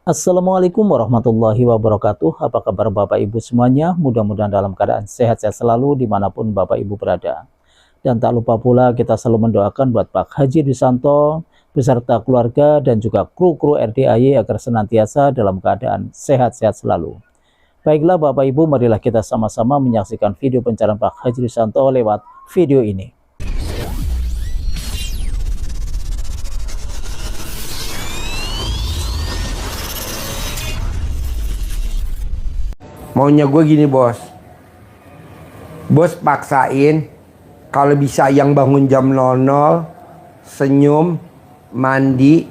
Assalamualaikum warahmatullahi wabarakatuh. Apa kabar Bapak Ibu semuanya? Mudah-mudahan dalam keadaan sehat-sehat selalu dimanapun Bapak Ibu berada. Dan tak lupa pula kita selalu mendoakan buat Pak Haji Dusanto beserta keluarga dan juga kru-kru RDAY agar senantiasa dalam keadaan sehat-sehat selalu. Baiklah Bapak Ibu, marilah kita sama-sama menyaksikan video pencarian Pak Haji Dusanto lewat video ini. Maunya gue gini bos paksain kalau bisa yang bangun jam 00, senyum, mandi,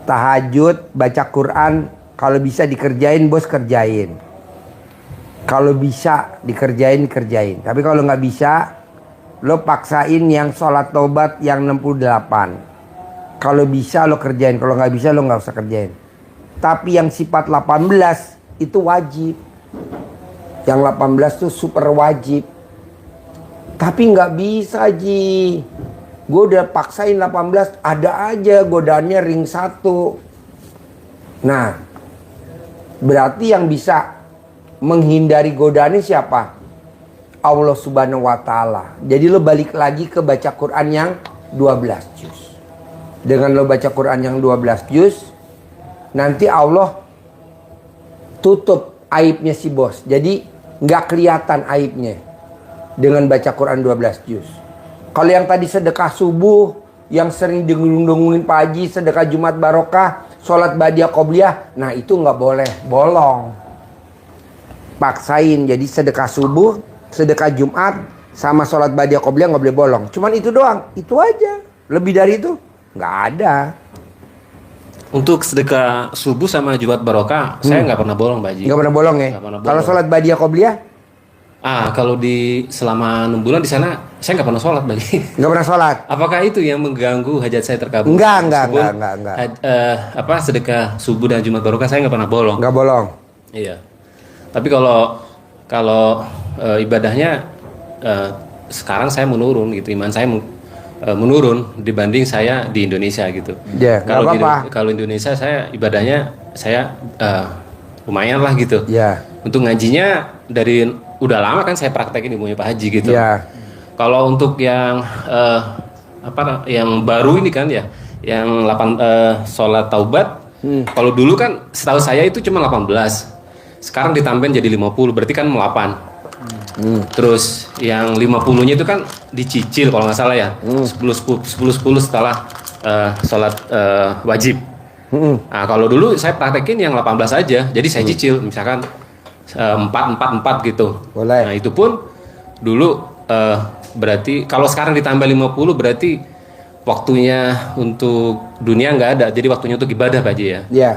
tahajud, baca Quran. Kalau bisa dikerjain bos kerjain. Kalau bisa dikerjain. Tapi kalau nggak bisa, lo paksain yang sholat tobat yang 68. Kalau bisa lo kerjain, kalau nggak bisa lo nggak usah kerjain. Tapi yang sifat 18 itu wajib. Yang 18 tuh super wajib. Tapi nggak bisa Ji. Gue udah paksain 18, ada aja godaannya ring 1. Nah, berarti yang bisa menghindari godaannya siapa? Allah Subhanahu wa Ta'ala. Jadi lo balik lagi ke baca Quran yang 12 juz. Dengan lo baca Quran yang 12 juz, nanti Allah tutup aibnya si bos. Jadi nggak kelihatan aibnya dengan baca Quran 12 juz. Kalau yang tadi sedekah subuh yang sering dengung-dengungin Pak Haji, sedekah Jumat Barokah, sholat Badiah Qobliyah, nah itu nggak boleh bolong. Paksain, jadi sedekah subuh, sedekah Jumat, sama sholat Badiah Qobliyah nggak boleh bolong. Cuman itu doang, itu aja. Lebih dari itu nggak ada. Untuk sedekah subuh sama Jumat Barokah, saya nggak pernah bolong, Pak Haji. Nggak pernah bolong ya? Kalau sholat Badiah Qobliyah? Kalau di selama 6 bulan di sana, saya nggak pernah sholat, Pak Haji. Nggak pernah sholat? Apakah itu yang mengganggu hajat saya terkabul? Enggak. Sedekah subuh dan Jumat Barokah saya nggak pernah bolong. Nggak bolong? Iya. Tapi kalau ibadahnya sekarang saya menurun gitu, iman saya menurun dibanding saya di Indonesia gitu. Ya, Kalau Indonesia saya ibadahnya saya lumayan lah gitu. Ya. Untuk ngajinya dari udah lama kan saya praktekin ilmunya Pak Haji gitu. Ya. Kalau untuk yang yang baru ini kan ya, yang sholat taubat. Kalau dulu kan setahu saya itu cuma 18. Sekarang ditambahin jadi 50, berarti kan 8. Terus yang 50-nya itu kan dicicil kalau nggak salah ya. 10 setelah sholat wajib. Nah, kalau dulu saya praktekin yang 18 aja. Jadi saya cicil misalkan 4 gitu. Boleh. Nah, itu pun dulu berarti kalau sekarang ditambah 50 berarti waktunya untuk dunia nggak ada. Jadi waktunya untuk ibadah Pak Haji ya. Iya.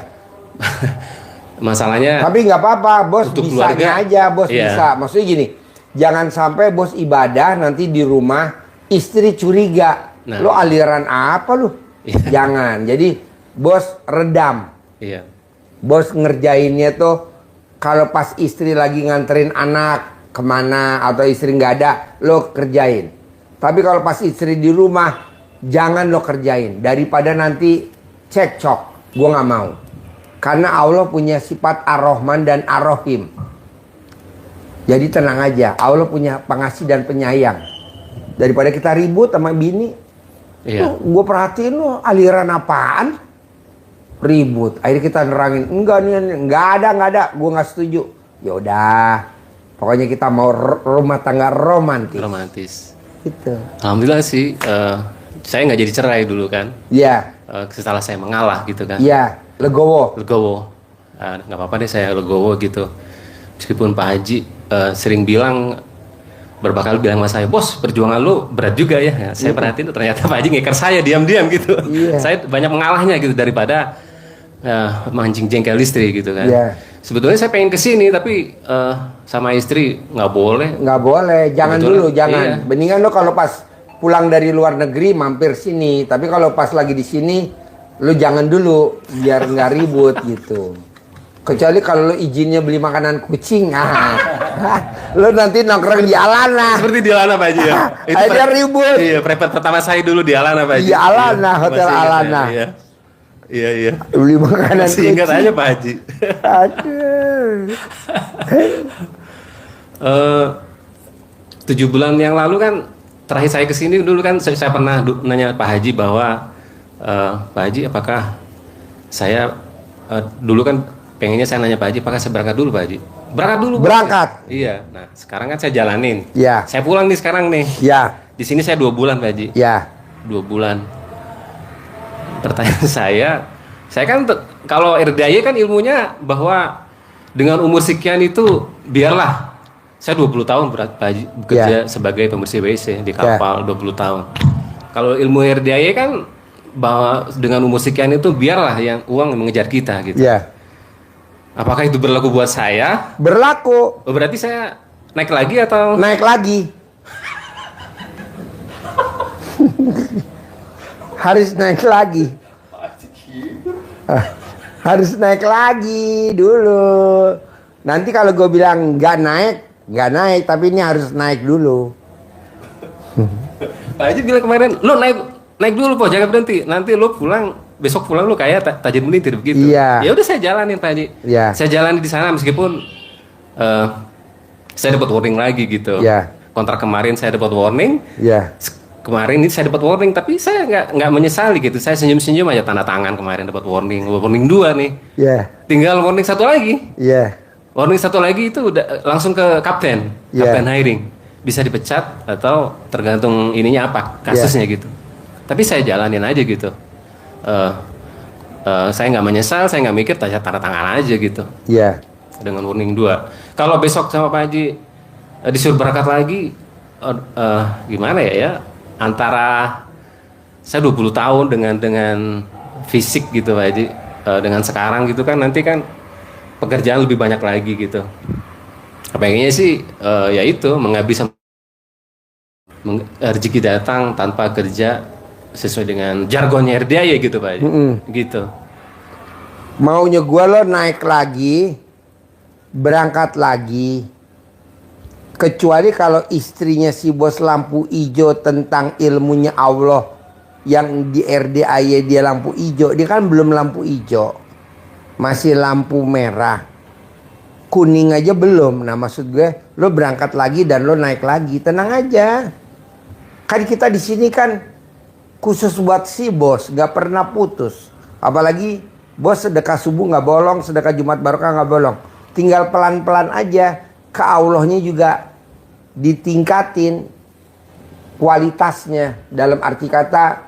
Masalahnya tapi nggak apa-apa bos, untuk bisanya keluarga, aja bos. iya. Bisa. Maksudnya gini, jangan sampai bos ibadah nanti di rumah istri curiga. Nah. Lo aliran apa lu? Iya. Jangan. Jadi bos redam. Iya. Bos ngerjainnya tuh kalau pas istri lagi nganterin anak kemana atau istri nggak ada, lo kerjain. Tapi kalau pas istri di rumah, jangan lo kerjain. Daripada nanti cekcok, gue nggak mau. Karena Allah punya sifat Ar-Rahman dan Ar-Rahim. Jadi tenang aja, Allah punya pengasih dan penyayang. Daripada kita ribut sama bini, Iya. gue perhatiin lo aliran apaan? Ribut. Akhirnya kita nerangin, enggak ada, gue nggak setuju. Ya udah, pokoknya kita mau rumah tangga romantis. Gitu. Alhamdulillah sih, saya nggak jadi cerai dulu kan. Iya. Setelah saya mengalah gitu kan. Iya, legowo. Nggak apa-apa deh saya legowo gitu. Meskipun Pak Haji sering berkali bilang sama saya, bos perjuangan lu berat juga ya. Saya perhatiin ternyata Pak Haji ngeker saya diam-diam gitu. Iya. Saya banyak mengalahnya gitu daripada mancing jengkel istri gitu kan. Iya. Sebetulnya saya pengen kesini tapi sama istri nggak boleh. Nggak boleh, jangan Kebetulan, dulu, jangan. iya. Mendingan lo kalau pas pulang dari luar negeri mampir sini. Tapi kalau pas lagi di sini, lo jangan dulu biar nggak ribut gitu. Kecuali kalau lo izinnya beli makanan kucing, lo nanti nongkrong di Alana. Seperti di Alana Pak Haji ya. Akhirnya ribut. Iya, prepare pertama saya dulu di Alana Pak Haji. Di Alana, Iya, Hotel masih ingat Alana. saya, iya. Iya, iya. Beli makanan Masih ingat kucing. aja Pak Haji. Aduh. 7 bulan yang lalu kan terakhir saya kesini dulu kan saya pernah nanya Pak Haji bahwa Pak Haji apakah saya dulu kan pengennya saya nanya Pak Haji apakah saya berangkat dulu Pak Haji. Berangkat dulu. Pak. Berangkat. Iya. Nah sekarang kan saya jalanin. Ya. Saya pulang nih sekarang nih. Ya. Di sini saya 2 bulan Pak Haji. Ya. 2 bulan. Pertanyaan saya kan kalau RDAY kan ilmunya bahwa dengan umur sekian itu biarlah saya 20 tahun bekerja sebagai pembersih WC di kapal 20 tahun. Kalau ilmu RDAY kan bahwa dengan umur sekian itu biarlah yang uang mengejar kita gitu. Ya. Apakah itu berlaku buat saya? Berlaku. Oh, berarti saya naik lagi atau Naik lagi. Harus naik lagi. Harus naik lagi dulu. Nanti kalau gue bilang nggak naik, tapi ini harus naik dulu. Pak Haji bilang kemarin, lo naik dulu po, jangan berhenti. Nanti lo besok pulang lo kayak tajir melintir begitu. Iya. Ya udah saya jalanin Pak Haji. Iya. Saya jalani di sana meskipun saya dapat warning lagi gitu. Iya. Kontrak kemarin saya dapat warning. Ya. Kemarin ini saya dapat warning, tapi saya nggak menyesali gitu. Saya senyum-senyum aja tanda tangan kemarin dapat warning 2 nih. Ya. Tinggal warning 1 lagi. Ya. Warning 1 lagi itu udah langsung ke kapten, Yeah. kapten hiring. Bisa dipecat atau tergantung ininya apa kasusnya gitu. Tapi saya jalanin aja gitu. Saya nggak menyesal, saya nggak mikir, tanda tangan aja gitu. Ya. Dengan warning 2. Kalau besok sama Pak Haji disuruh berangkat lagi, gimana ya? Antara saya 20 tahun dengan fisik gitu Pak Haji, dengan sekarang gitu kan nanti kan pekerjaan lebih banyak lagi gitu. Pengennya sih ya itu menghabis rezeki datang tanpa kerja sesuai dengan jargonnya RDAY gitu Pak Haji. Gitu. Maunya gue lo naik lagi, berangkat lagi. Kecuali kalau istrinya si bos lampu hijau tentang ilmunya Allah yang di RDAY dia lampu hijau, dia kan belum lampu hijau, masih lampu merah, kuning aja belum. Nah maksud gue, lo berangkat lagi dan lo naik lagi, tenang aja. Kan kita di sini kan khusus buat si bos, nggak pernah putus. Apalagi bos sedekah subuh nggak bolong, sedekah Jumat Barokah nggak bolong. Tinggal pelan-pelan aja, ke Allahnya juga ditingkatin kualitasnya. Dalam arti kata,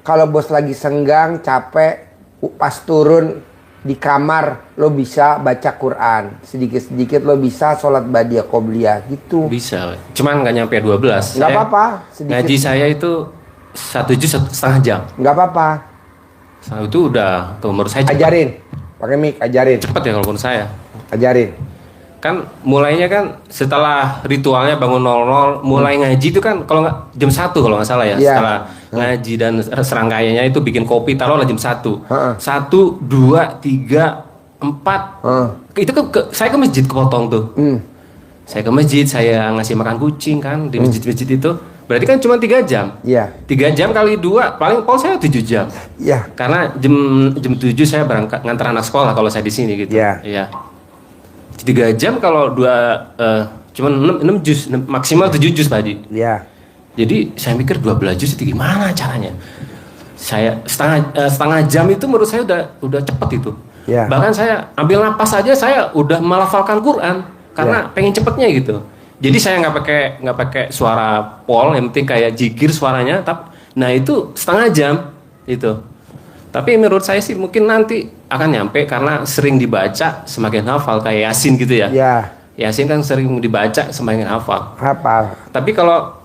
kalau bos lagi senggang, capek, pas turun di kamar lo bisa baca Quran, sedikit-sedikit lo bisa sholat badiah qobliyah gitu. Bisa, cuman nggak nyampe 12. Nggak apa-apa, sedikit. Ngaji saya itu 1 juz 1,5 jam. Nggak apa-apa. Itu udah tuh menurut saya cepet. Ajarin, pakai mic, ajarin, Cepet ya kalau menurut saya. ajarin. Kan mulainya kan setelah ritualnya bangun 00 mulai ngaji itu kan kalau nggak jam 1 kalau nggak salah ya. Iya. Setelah ngaji dan serangkaiannya itu bikin kopi taruhlah jam 1. Heeh. 1, 2, 3, 4. Itu saya ke masjid kepotong tuh. Saya ke masjid, saya ngasih makan kucing kan di masjid-masjid itu. Berarti kan cuma 3 jam. Iya. 3 jam kali 2 paling saya 7 jam. Iya. Karena jam 7 saya berangkat ngantar anak sekolah kalau saya di sini gitu. Iya. Iya. 3 jam kalau cuma 6 juz, maksimal 7 juz Pak Haji. Iya. Jadi saya mikir 12 juz itu gimana caranya? Saya setengah jam itu menurut saya udah cepet itu. Iya. Bahkan saya ambil napas saja saya udah melafalkan Quran karena pengen cepetnya gitu. Jadi saya nggak pakai suara pol, yang penting kayak jikir suaranya. Nah itu setengah jam itu. Tapi menurut saya sih mungkin nanti akan nyampe karena sering dibaca semakin hafal kayak Yasin gitu ya. Iya. Yasin kan sering dibaca semakin hafal. Hafal. Tapi kalau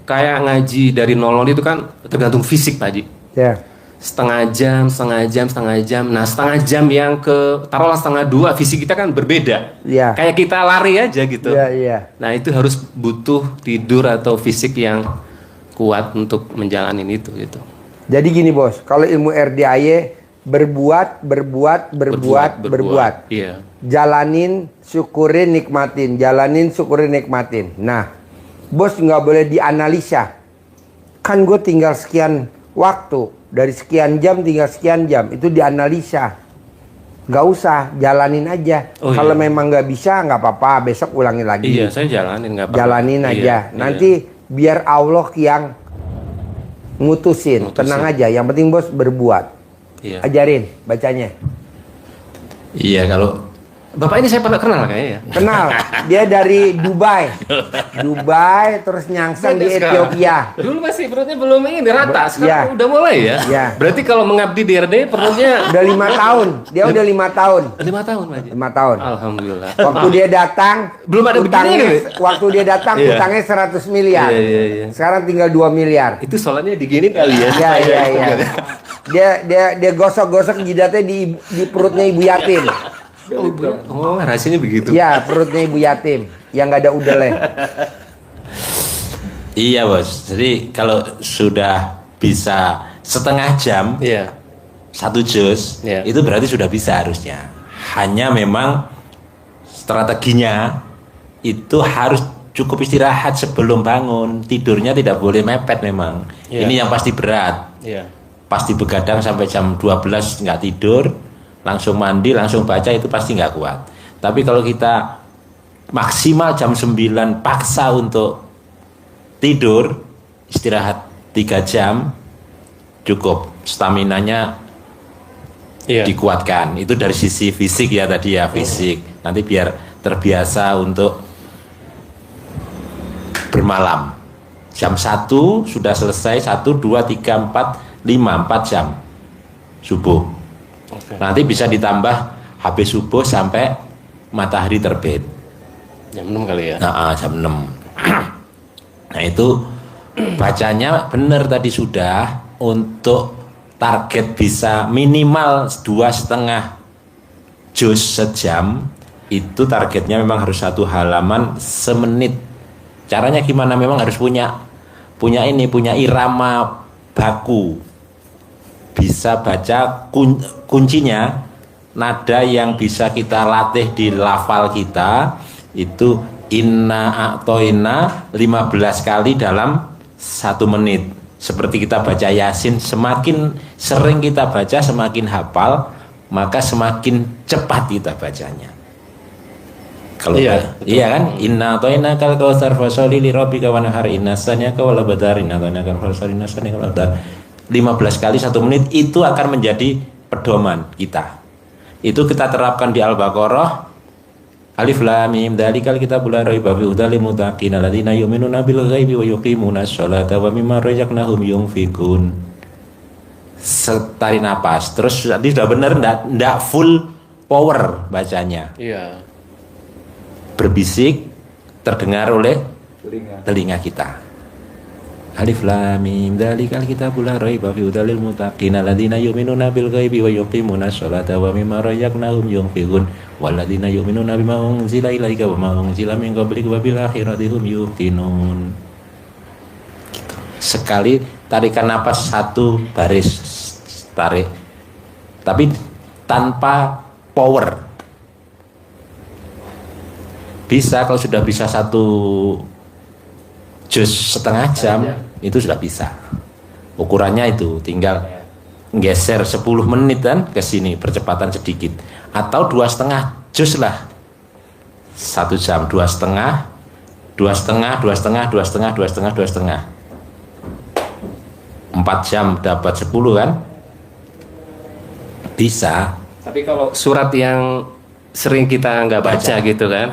kayak ngaji dari 00 itu kan tergantung fisik Pak Haji. Ya. Setengah jam. Nah setengah jam yang taruhlah setengah 2 fisik kita kan berbeda. Iya. Kayak kita lari aja gitu. Iya, iya. Nah itu harus butuh tidur atau fisik yang kuat untuk menjalani itu gitu. Jadi gini bos, kalau ilmu RDAY berbuat. Iya. Jalanin, syukurin, nikmatin. Nah, bos nggak boleh dianalisa. Kan gue tinggal sekian waktu dari sekian jam tinggal sekian jam, itu dianalisa. Nggak usah, jalanin aja. Kalau memang nggak bisa, nggak apa-apa, besok ulangi lagi. Iya, saya jalanin nggak apa-apa. Jalanin aja. Nanti biar Allah yang ngutusin. Tenang aja. Yang penting bos berbuat. Iya. Ajarin bacanya. Iya, kalau Bapak ini saya pernah kenal kayaknya ya. Kenal. Dia dari Dubai. Dubai terus nyangsang di Ethiopia. Dulu masih perutnya belum ini rata, Iya. sekarang udah mulai ya. Iya. Berarti kalau mengabdi di RD perutnya Udah 5 tahun. Dia udah 5 tahun. 5 tahun Pak Haji. 5 tahun. Alhamdulillah. Waktu dia datang, Belum ada utangnya, begini, waktu dia datang Iya. utangnya 100 miliar. Iya. Sekarang tinggal 2 miliar. Itu sholatnya digini kali ya. Iya. Dia gosok-gosok jidatnya di perutnya ibu yatim. Oh, rahasianya begitu. Iya, perutnya ibu yatim yang nggak ada udelnya. Iya bos, jadi kalau sudah bisa setengah jam, Iya. 1 juz, Iya. itu berarti sudah bisa harusnya. Hanya memang strateginya itu harus cukup istirahat sebelum bangun. Tidurnya tidak boleh mepet memang. Iya. Ini yang pasti berat. Iya. Pasti begadang sampai jam 12 nggak tidur, langsung mandi, langsung baca, itu pasti nggak kuat. Tapi kalau kita maksimal jam 9 paksa untuk tidur, istirahat 3 jam, cukup. Staminanya Iya. dikuatkan. Itu dari sisi fisik ya tadi ya, fisik. Nanti biar terbiasa untuk bermalam. Jam 1 sudah selesai, 1, 2, 3, 4, 5, 4 jam subuh. Oke. Nanti bisa ditambah habis subuh sampai matahari terbit. Jam 6 kali ya. Jam 6. Nah itu bacanya benar tadi sudah, untuk target bisa minimal 2,5 juz sejam. Itu targetnya memang harus 1 halaman semenit. Caranya gimana? Memang harus punya irama baku. Bisa baca kuncinya, nada yang bisa kita latih di lafal kita itu inna a'toina 15 kali dalam 1 menit. Seperti kita baca Yasin, semakin sering kita baca semakin hafal, maka semakin cepat kita bacanya. Kalau iya kan, inna a'toina kal kautsar fasholli li rabbika wanhar, inna saniyaka wal abtar, inna a'toina kal kautsar, inna saniyaka wal abtar. 15 kali 1 menit itu akan menjadi pedoman kita. Itu kita terapkan di Al-Baqarah. Alif lam mim dzalikal kitabul la raiba fihi hudal lil muttaqin alladzina yu'minuna bil ghaibi wa yuqimunas sholata wa mimma razaqnahum yunfikun. Tarik napas. Terus tadi sudah benar, enggak full power bacanya. Iya. Berbisik, terdengar oleh telinga kita. Alif lam mim dzalikal kitabul la raiba fihi hudal lil muttaqin alladzina yu'minuna bil ghaibi wa yuqimunas sholata wa mimma razaqnahum yunfikun walladzina yu'minuna bima unzila ilaika wa ma unzila min qablika wa bil akhirati hum yuqinun. Sekali tarikan napas 1 baris tarik, tapi tanpa power. Bisa, kalau sudah bisa 1 juz setengah jam itu sudah bisa. Ukurannya itu tinggal geser 10 menit kan ke sini, percepatan sedikit, atau 2,5 juz lah. 1 jam 2,5, 2,5, 2,5, 2,5, 2,5, 2,5. 4 jam dapat 10 kan? Bisa. Tapi kalau surat yang sering kita nggak baca gitu kan,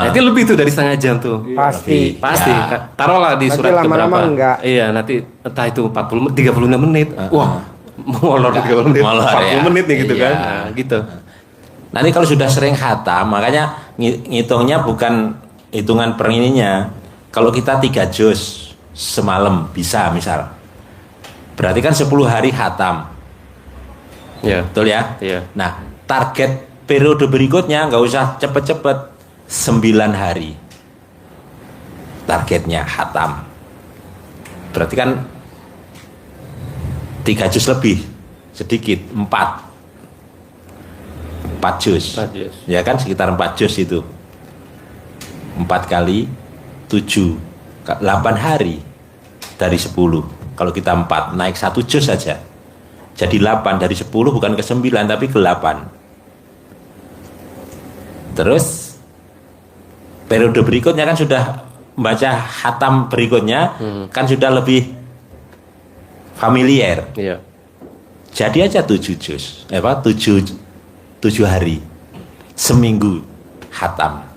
nanti lebih tuh dari setengah jam tuh. Pasti. Pasti. Ya. Taruhlah di Nanti surat lama-lama keberapa. enggak. Iya, nanti entah itu 40 menit, 36 menit. Wah, molor 30 menit, Molor, 40 ya. menit nih gitu Iya. kan. Nah, gitu. Nanti kalau sudah sering khatam, makanya ngitungnya bukan hitungan per ininya. Kalau kita 3 juz semalam bisa misal, berarti kan 10 hari khatam. Iya. Betul ya? Iya. Nah, target periode berikutnya nggak usah cepet-cepet, 9 hari targetnya khatam. Berarti kan 3 juz lebih sedikit, 4 juz. 4 juz. Ya kan sekitar 4 juz itu. 4 kali 7, 8 hari dari 10. Kalau kita 4 naik 1 juz saja. jadi 8, dari 10 bukan ke 9 tapi ke 8. Terus periode berikutnya kan sudah membaca khatam berikutnya kan sudah lebih familiar. Iya. Jadi aja 7 juz, 7 hari, seminggu khatam.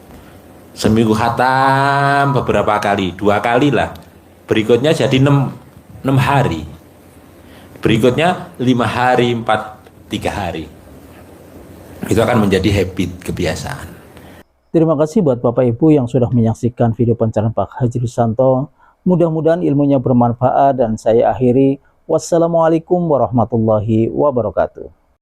Seminggu khatam beberapa kali, 2 kali lah. Berikutnya jadi 6 hari. Berikutnya 5 hari, 3 hari. Itu akan menjadi habit, kebiasaan. Terima kasih buat Bapak Ibu yang sudah menyaksikan video pencerahan Pak Haji Rudianto. Mudah-mudahan ilmunya bermanfaat dan saya akhiri. Wassalamualaikum warahmatullahi wabarakatuh.